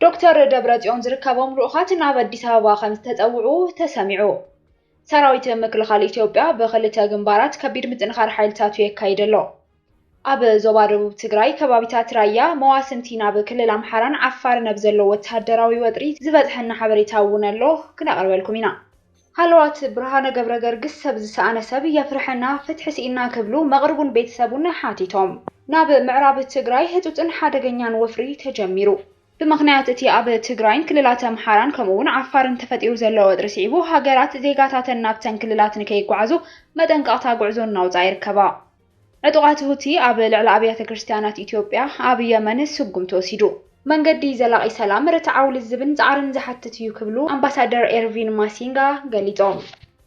ዶክተር ደብረጽዮን ዝርከቦም ልኡኻት ናብ አዲስ አበባ ከም ዝተጸውዑ ተሰሚዑ። ሰራዊት ምክልኻል ኢትዮጵያ በኽልተ ግንባራት ከቢድ ምጥንኻር ሓይልታት የካይድ ኣሎ። ኣብ ዞባ ደቡብ ትግራይ ከባቢታት ራያ መዋስንቲ ናብ ክልል ኣምሓራን ዓፋርን ኣብ ዘሎ ወተሃደራዊ ወጥሪ ዝበጽሐና ሓበሬታ እውን ኣሎ ክነቕርበልኩም ኢና። ሃለዋት ብርሃነ ገብረ ገርግስ ሰብ ዝሰኣነ ሰብ የፍርሐና ፍትሒ ሲኢና ክብሉ መቕርቡን ቤተሰቡን ሓቲቶም። ናብ ምዕራብ ትግራይ ህጡጥን ሓደገኛን ወፍሪ ተጀሚሩ። ብምኽንያት እቲ ኣብ ትግራይን ክልላት ኣምሓራን ከምኡውን ዓፋርን ተፈጢሩ ዘሎ ወጥሪ ሲዒቡ ሃገራት ዜጋታተን ናብተን ክልላት ንከይጓዓዙ መጠንቀቕታ ጉዕዞ እናውፅኣ ይርከባ። ዕጡቓት ሁቲ ኣብ ልዕሊ ኣብያተ ክርስቲያናት ኢትዮጵያ ኣብ የመን ስጉም ተወሲዱ። መንገዲ ዘላቒ ሰላም ርትዓው ልዝብን ጻዕርን ዝሓትት እዩ ክብሉ ኣምባሳደር ኤርቪን ማሲንጋ ገሊጾም።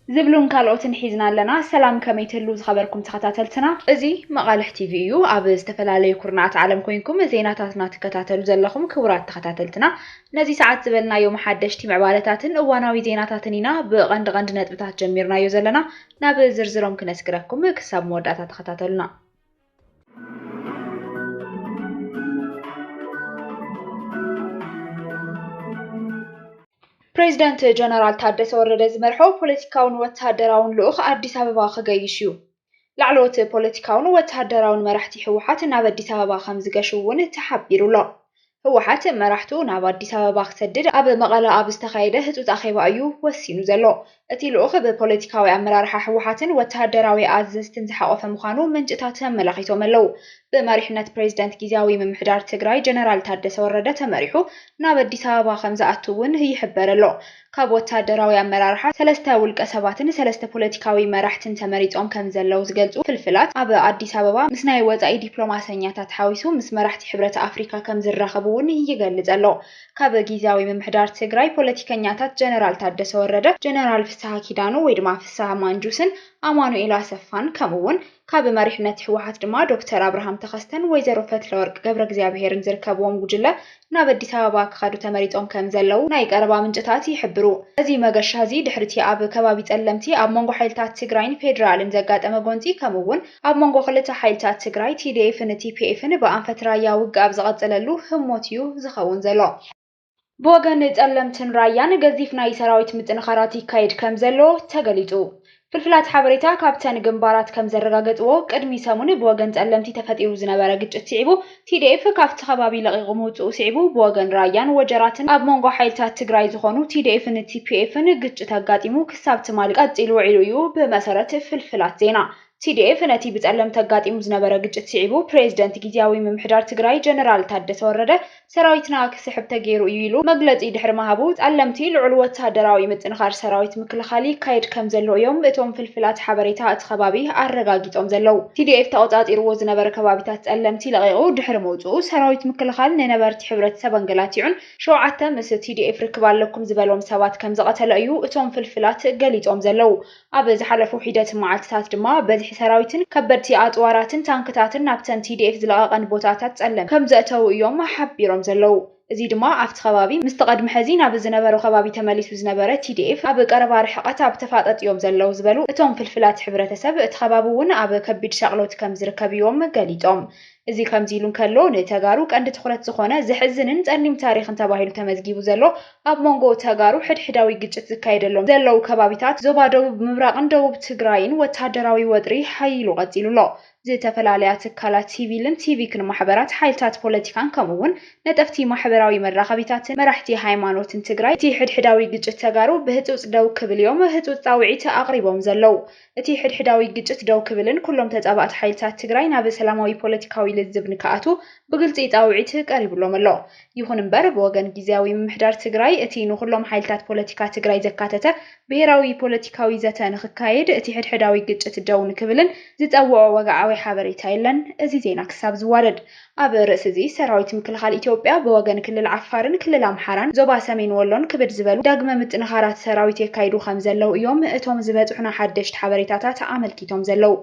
ዝብሉን ካልኦትን ሒዝና ኣለና። ሰላም ከመይ ትህሉ ዝኸበርኩም ተኸታተልትና፣ እዚ መቓልሕ ቲቪ እዩ። ኣብ ዝተፈላለዩ ኩርናዓት ዓለም ኮይንኩም ዜናታትና ትከታተሉ ዘለኹም ክቡራት ተኸታተልትና፣ ነዚ ሰዓት ዝበልናዮም ሓደሽቲ ምዕባለታትን እዋናዊ ዜናታትን ኢና ብቐንዲ ነጥብታት ጀሚርናዮ ዘለና። ናብ ዝርዝሮም ክነስግረኩም ክሳብ መወዳእታ ተኸታተሉና። ፕሬዚደንት ጀነራል ታደሰ ወረደ ዝመርሖ ፖለቲካውን ወተሃደራውን ልኡኽ አዲስ አበባ ክገይሽ እዩ። ላዕለዎት ፖለቲካውን ወተሃደራውን መራሕቲ ህወሓት ናብ አዲስ አበባ ከም ዝገሹ እውን ተሓቢሩ ኣሎ። ህወሓት መራሕቱ ናብ አዲስ አበባ ክሰድድ ኣብ መቐለ ኣብ ዝተኻየደ ህፁፅ ኣኼባ እዩ ወሲኑ ዘሎ። እቲ ልኡኽ ብፖለቲካዊ ኣመራርሓ ህወሓትን ወተሃደራዊ ኣዘዝትን ዝሓቆፈ ምዃኑ ምንጭታት ኣመላኺቶም ኣለው። ብመሪሕነት ፕሬዚደንት ጊዜያዊ ምምሕዳር ትግራይ ጀነራል ታደሰ ወረደ ተመሪሑ ናብ አዲስ አበባ ከም ዝኣቱ እውን ይሕበር ኣሎ። ካብ ወተሃደራዊ ኣመራርሓ 3 ውልቀ ሰባትን 3 ፖለቲካዊ መራሕትን ተመሪጾም ከም ዘለው ዝገልጹ ፍልፍላት ኣብ አዲስ አበባ ምስ ናይ ወጻኢ ዲፕሎማስያኛታት ሓዊሱ ምስ መራሕቲ ሕብረት ኣፍሪካ ከም ዝራኸቡ እውን ይገልጽ ኣሎ። ካብ ጊዜያዊ ምምሕዳር ትግራይ ፖለቲከኛታት ጀነራል ታደሰ ወረደ፣ ጀነራል ፍስሓ ኪዳኑ ወይ ድማ ፍስሓ ማንጁስን ኣማኑኤል ኣሰፋን ከምኡውን ካብ መሪሕነት ህወሓት ድማ ዶክተር አብርሃም ተኸስተን ወይዘሮ ፈትለወርቅ ገብረ እግዚአብሔርን ዝርከብዎም ጉጅለ ናብ አዲስ አበባ ክኸዱ ተመሪጾም ከም ዘለው ናይ ቀረባ ምንጭታት ይሕብሩ። እዚ መገሻ እዚ ድሕርቲ ኣብ ከባቢ ጸለምቲ ኣብ መንጎ ሓይልታት ትግራይን ፌደራልን ዘጋጠመ ጎንፂ ከምኡውን ኣብ መንጎ ክልተ ሓይልታት ትግራይ TDF-ን TPF-ን ብኣንፈት ራያ ውግእ ኣብ ዝቐጸለሉ ህሞት እዩ ዝኸውን ዘሎ። ብወገን ጸለምትን ራያን ገዚፍ ናይ ሰራዊት ምጥንኻራት ይካየድ ከም ዘሎ ተገሊጹ። ፍልፍላት ሓበሬታ ካብተን ግንባራት ከም ዘረጋገጽዎ ቅድሚ ሰሙን ብወገን ጸለምቲ ተፈጢሩ ዝነበረ ግጭት ሲዒቡ TDF ካብቲ ከባቢ ለቂቑ ምውፅኡ ሲዒቡ ብወገን ራያን ወጀራትን ኣብ መንጎ ሓይልታት ትግራይ ዝኾኑ TDF-ን TPF-ን ግጭት ኣጋጢሙ ክሳብ ትማሊ ቀፂሉ ውዒሉ እዩ ብመሰረት ፍልፍላት ዜና። TDF ነቲ ብጸለም ተጋጢሙ ዝነበረ ግጭት ሲዒቡ ፕሬዚደንት ጊዜያዊ ምምሕዳር ትግራይ ጀነራል ታደሰ ወረደ ሰራዊትና ክስሕብ ተገይሩ እዩ ኢሉ መግለጺ ድሕሪ መሃቡ ጸለምቲ ልዑል ወተሃደራዊ ምጥንኻር ሰራዊት ምክልኻል ይካየድ ከም ዘሎ እዮም እቶም ፍልፍላት ሓበሬታ እቲ ከባቢ ኣረጋጊጾም ዘለው። TDF ተቆጻጺርዎ ዝነበረ ከባቢታት ጸለምቲ ለቂቑ ድሕሪ መውጽኡ ሰራዊት ምክልኻል ንነበርቲ ሕብረተሰብ አንገላቲዑን 7 ምስ TDF ርክብ ኣለኩም ዝበሎም ሰባት ከም ዝቐተለ እዩ እቶም ፍልፍላት ገሊጾም ዘለው። ኣብ ዝሓለፉ ሂደት መዓልትታት ድማ በዝሒ ሰራዊትን ከበድቲ ኣጽዋራትን ታንክታትን ናብተን TDF ዝለቐቐን ቦታታት ጸለም ከም ዘእተው እዮም ሓቢሮም ዘለው። እዚ ድማ ኣብቲ ከባቢ ምስ ተቐድሚ ሕዚ ናብ ዝነበረ ከባቢ ተመሊሱ ዝነበረ TDF ኣብ ቀረባ ርሕቐት ኣብ ተፋጠጥዮም ዘለው ዝበሉ እቶም ፍልፍላት ሕብረተሰብ እቲ ከባቢ እውን ኣብ ከቢድ ሸቕሎት ከም ዝርከብ እዮም ገሊጾም። እዚ ከምዚ ኢሉ ከሎ ንተጋሩ ቀንዲ ትኹረት ዝኾነ ዝሕዝንን ጸሊም ታሪኽን ተባሂሉ ተመዝጊቡ ዘሎ ኣብ መንጎ ተጋሩ ሕድሕዳዊ ግጭት ዝካየደሎም ዘለው ከባቢታት ዞባ ደቡብ ምብራቕን ደቡብ ትግራይን ወተሃደራዊ ወጥሪ ሓይሉ ቀፂሉ ኣሎ። ዝተፈላለያ ትካላት ሲቪልን ሲቪክን ማሕበራት ሓይልታት ፖለቲካን ከምኡውን ነጠፍቲ ማሕበራዊ መራኸቢታትን መራሕቲ ሃይማኖትን ትግራይ እቲ ሕድሕዳዊ ግጭት ተጋሩ ብህፁፅ ደው ክብል እዮም ህፁፅ ጻውዒት ኣቕሪቦም ዘለው። እቲ ሕድሕዳዊ ግጭት ደው ክብልን ኩሎም ተጻባእቲ ሓይልታት ትግራይ ናብ ሰላማዊ ፖለቲካዊ ልዝብ ንክኣቱ ብግልፂ ጻውዒት ቀሪብሎም ኣሎ። ይኹን እምበር ብወገን ጊዜያዊ ምምሕዳር ትግራይ እቲ ንኩሎም ሓይልታት ፖለቲካ ትግራይ ዘካተተ ብሄራዊ ፖለቲካዊ ዘተ ንክካየድ እቲ ሕድሕዳዊ ግጭት ደው ንክብልን ዝፀውዖ ወግዓዊ ሓበሬታ የለን። እዚ ዜና ክሳብ ዝዋደድ ኣብ ርእሲ እዚ ሰራዊት ምክልኻል ኢትዮጵያ ብወገን ክልል ዓፋርን ክልል ኣምሓራን ዞባ ሰሜን ወሎን ክብድ ዝበሉ ዳግመ ምጥንኻራት ሰራዊት የካይዱ ከም ዘለው እዮም እቶም ዝበፅሑና ሓደሽቲ ሓበሬታታት ኣመልኪቶም ዘለው።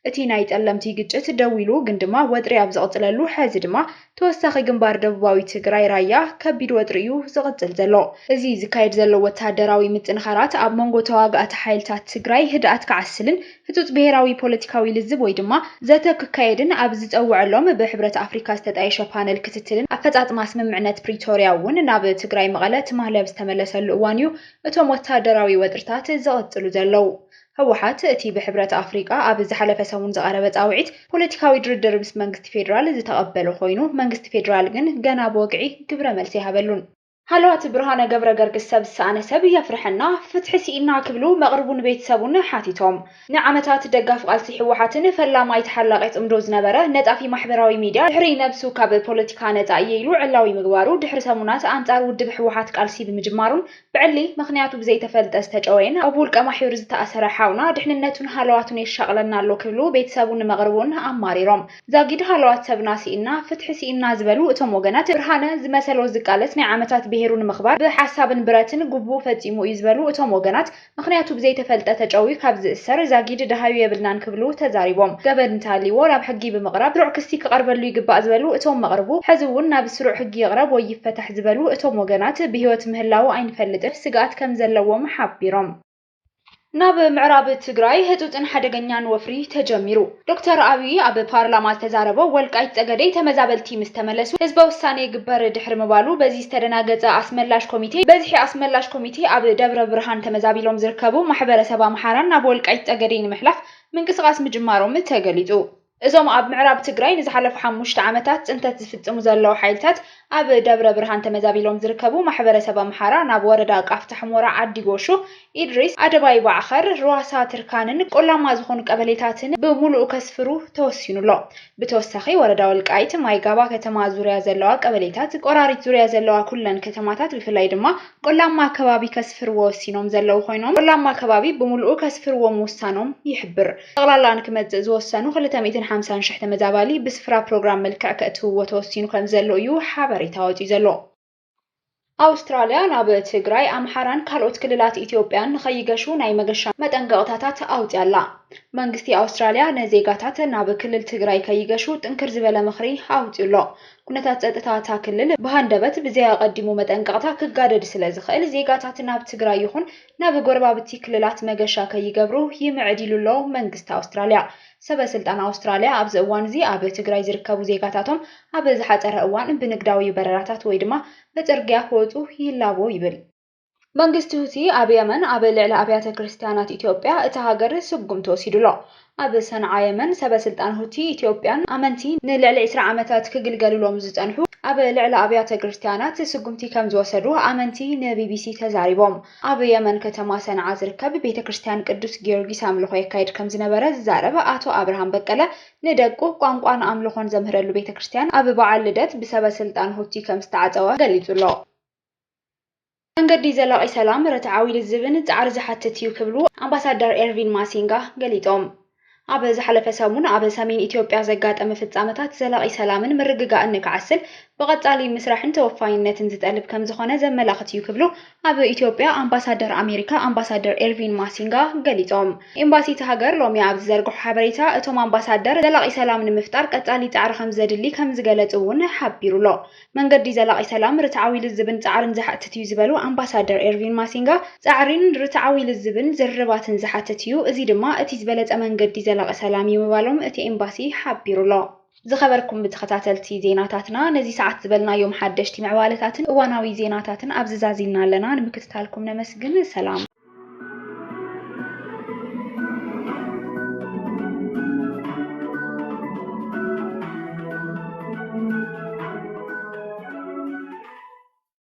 እቲ ናይ ጸለምቲ ግጭት ደው ኢሉ ግን ድማ ወጥሪ ኣብ ዝቕጽለሉ ሕዚ ድማ ተወሳኺ ግንባር ደቡባዊ ትግራይ ራያ ከቢድ ወጥሪ እዩ ዝቕጽል ዘሎ። እዚ ዝካየድ ዘሎ ወተሃደራዊ ምጥንኻራት ኣብ መንጎ ተዋጋእቲ ሓይልታት ትግራይ ህድኣት ክዓስልን ህፁፅ ብሄራዊ ፖለቲካዊ ልዝብ ወይ ድማ ዘተ ክካየድን ኣብ ዝፀውዐሎም ብሕብረት ኣፍሪካ ዝተጣየሸ ፓነል ክትትልን ኣፈጻጽማ ስምምዕነት ፕሪቶሪያ እውን ናብ ትግራይ መቐለ ትማህለብ ዝተመለሰሉ እዋን እዩ እቶም ወተሃደራዊ ወጥርታት ዝቕጽሉ ዘለው። ህወሓት እቲ ብሕብረት ኣፍሪቃ ኣብ ዝሓለፈ ሰሙን ዝቐረበ ጻውዒት ፖለቲካዊ ድርድር ምስ መንግስቲ ፌደራል ዝተቐበለ ኮይኑ መንግስቲ ፌደራል ግን ገና ብወግዒ ግብረ መልሲ ይሃበሉን። ሃለዋት ብርሃነ ገብረ ገርግስ ሰብ ዝሰኣነ የፍርሐና ፍትሒ ሲኢና ክብሉ መቕርቡን ቤተሰቡን ሓቲቶም ንዓመታት ደጋፍ ቃልሲ ሕወሓትን ፈላማይ ተሓላቂ ጽምዶ ዝነበረ ነጣፊ ማሕበራዊ ሚድያ ድሕሪ ነብሱ ካብ ፖለቲካ ነፃ እየኢሉ ዕላዊ ምግባሩ ድሕሪ ሰሙናት ኣንጻር ውድብ ሕወሓት ቃልሲ ብምጅማሩን ብዕሊ ምክንያቱ ብዘይተፈልጠ ዝተጨወየን ኣብ ውልቀ ማሕዩር ዝተኣሰረ ሓውና ድሕንነቱን ሃለዋቱን የሻቕለና ኣሎ ክብሉ ቤተሰቡን መቕርቡን ኣማሪሮም ዛጊድ ሃለዋት ሰብና ሲኢና ፍትሒ ሲኢና ዝበሉ እቶም ወገናት ብርሃነ ዝመሰሎ ዝቃለስ ናይ ዓመታት ብሄሩን ምኽባር ብሓሳብን ብረትን ጉቡ ፈጺሙ እዩ ዝበሉ እቶም ወገናት ምክንያቱ ብዘይተፈልጠ ተጨዊ ካብ ዝእሰር ዛጊድ ደሃዩ የብልናን ክብሉ ተዛሪቦም ገበን እንተሃልይዎ ናብ ሕጊ ብምቕራብ ስሩዕ ክስቲ ክቐርበሉ ይግባእ ዝበሉ እቶም መቕርቡ ሕዚ እውን ናብ ስሩዕ ሕጊ ይቕረብ ወይ ይፈታሕ ዝበሉ እቶም ወገናት ብህይወት ምህላው ኣይንፈልጥን ስጋኣት ከም ዘለዎም ሓቢሮም። ናብ ምዕራብ ትግራይ ህጡጥን ሓደገኛን ወፍሪ ተጀሚሩ። ዶክተር አብይ ኣብ ፓርላማ ተዛረበው ወልቃይት ጠገዴ ተመዛበልቲ ምስ ተመለሱ ህዝበ ውሳኔ ግበር ድሕሪ ምባሉ በዚ ዝተደናገጸ አስመላሽ ኮሚቴ ኣብ ደብረ ብርሃን ተመዛቢሎም ዝርከቡ ማሕበረሰብ ኣምሓራን ናብ ወልቃይት ጠገዴ ንምሕላፍ ምንቅስቓስ ምጅማሮም ተገሊጹ። እዞም ኣብ ምዕራብ ትግራይ ንዝሓለፉ 5 ዓመታት ጽንተት ዝፍጽሙ ዘለዉ ሓይልታት ኣብ ደብረ ብርሃን ተመዛቢሎም ዝርከቡ ማሕበረሰብ ኣምሓራ ናብ ወረዳ ቃፍታ ሕሞራ ዓዲ ጎሾ ኢድሪስ ኣደባይ ባዕኸር ሩዋሳ ትርካንን ቆላማ ዝኾኑ ቀበሌታትን ብሙሉእ ከስፍሩ ተወሲኑሎ። ብተወሳኺ ወረዳ ወልቃይት ማይጋባ ከተማ ዙርያ ዘለዋ ቀበሌታት ቆራሪት ዙርያ ዘለዋ ኩለን ከተማታት ብፍላይ ድማ ቆላማ ከባቢ ከስፍርዎ ወሲኖም ዘለዉ ኮይኖም ቆላማ ከባቢ ብሙሉእ ከስፍርዎ ምውሳኖም ይሕብር። ጠቕላላ ንክመጽእ ዝወሰኑ 250,000 ተመዛባሊ ብስፍራ ፕሮግራም መልክዕ ከእትውዎ ተወሲኑ ከም ዘሎ እዩ ሓበሬታ ወፂኡ ዘሎ። ኣውስትራልያ ናብ ትግራይ ኣምሓራን ካልኦት ክልላት ኢትዮጵያን ንኸይገሹ ናይ መገሻ መጠንቀቕታታት ኣውፅያላ። መንግስቲ ኣውስትራልያ ነዜጋታት ናብ ክልል ትግራይ ከይገሹ ጥንክር ዝበለ ምኽሪ ኣውፅዩሎ። ኩነታት ጸጥታ ክልል ብሃንደበት ብዘይ ቀዲሙ መጠንቀቕታ ክጋደድ ስለ ዝኽእል ዜጋታት ናብ ትግራይ ይኹን ናብ ጎረባብቲ ክልላት መገሻ ከይገብሩ ይምዕዲሉሎ መንግስቲ ኣውስትራልያ። ሰበስልጣን ኣውስትራልያ ኣብዚ እዋን እዚ ኣብ ትግራይ ዝርከቡ ዜጋታቶም ኣብ ዝሓፀረ እዋን ብንግዳዊ በረራታት ወይ ድማ በጽርግያ ክወጹ ይላቦ ይብል። መንግስቲ ሁቲ ኣብ የመን ኣብ ልዕሊ ኣብያተ ክርስቲያናት ኢትዮጵያ እቲ ሃገር ስጉም ተወሲዱሎ። ኣብ ሰንዓ የመን ሰበስልጣን ሁቲ ኢትዮጵያን ኣመንቲ ንልዕሊ 20 ዓመታት ክግልገሉሎም ዝጸንሑ ኣብ ልዕሊ ኣብያተ ክርስቲያናት ስጉምቲ ከም ዝወሰዱ ኣመንቲ ንቢቢሲ ተዛሪቦም። ኣብ የመን ከተማ ሰንዓ ዝርከብ ቤተክርስትያን ቅዱስ ጊዮርጊስ ኣምልኾ የካይድ ከም ዝነበረ ዝዛረበ ኣቶ አብርሃም በቀለ ንደቁ ቋንቋን ኣምልኾን ዘምህረሉ ቤተክርስትያን ኣብ በዓል ልደት ብሰበስልጣን ሁቲ ከም ዝተዓጸወ ገሊጹሎ። መንገዲ ዘላቒ ሰላም ርትዓዊ ልዝብን ጻዕሪ ዝሓትት እዩ ክብሉ ኣምባሳደር ኤርቪን ማሲንጋ ገሊጦም። ኣብ ዝሓለፈ ሰሙን ኣብ ሰሜን ኢትዮጵያ ዘጋጠመ ፍጻመታት ዘላቒ ሰላምን ምርግጋእን ንክዓስል ብቐጻሊ ምስራሕን ተወፋይነትን ዝጠልብ ከም ዝኾነ ዘመላኽት እዩ ክብሉ ኣብ ኢትዮጵያ ኣምባሳደር ኣሜሪካ ኣምባሳደር ኤርቪን ማሲንጋ ገሊጾም። ኤምባሲ እቲ ሃገር ሎሚ ኣብ ዝዘርግሑ ሓበሬታ እቶም ኣምባሳደር ዘላቒ ሰላም ንምፍጣር ቀጻሊ ጻዕሪ ከም ዘድሊ ከም ዝገለጹ እውን ሓቢሩሎ። መንገዲ ዘላቒ ሰላም ርትዓዊ ልዝብን ጻዕርን ዝሓትት እዩ ዝበሉ ኣምባሳደር ኤርቪን ማሲንጋ ጻዕሪን ርትዓዊ ልዝብን ዝርባትን ዝሓትት እዩ፣ እዚ ድማ እቲ ዝበለጸ መንገዲ ዘላቒ ሰላም ይምባሎም እቲ ኤምባሲ ሓቢሩሎ። ዝኸበርኩም ብተኸታተልቲ ዜናታትና ነዚ ሰዓት ዝበልናዮም ሓደሽቲ ምዕባለታትን እዋናዊ ዜናታትን ኣብ ዝዛዚልና ኣለና። ንምክትታልኩም ነመስግን። ሰላም።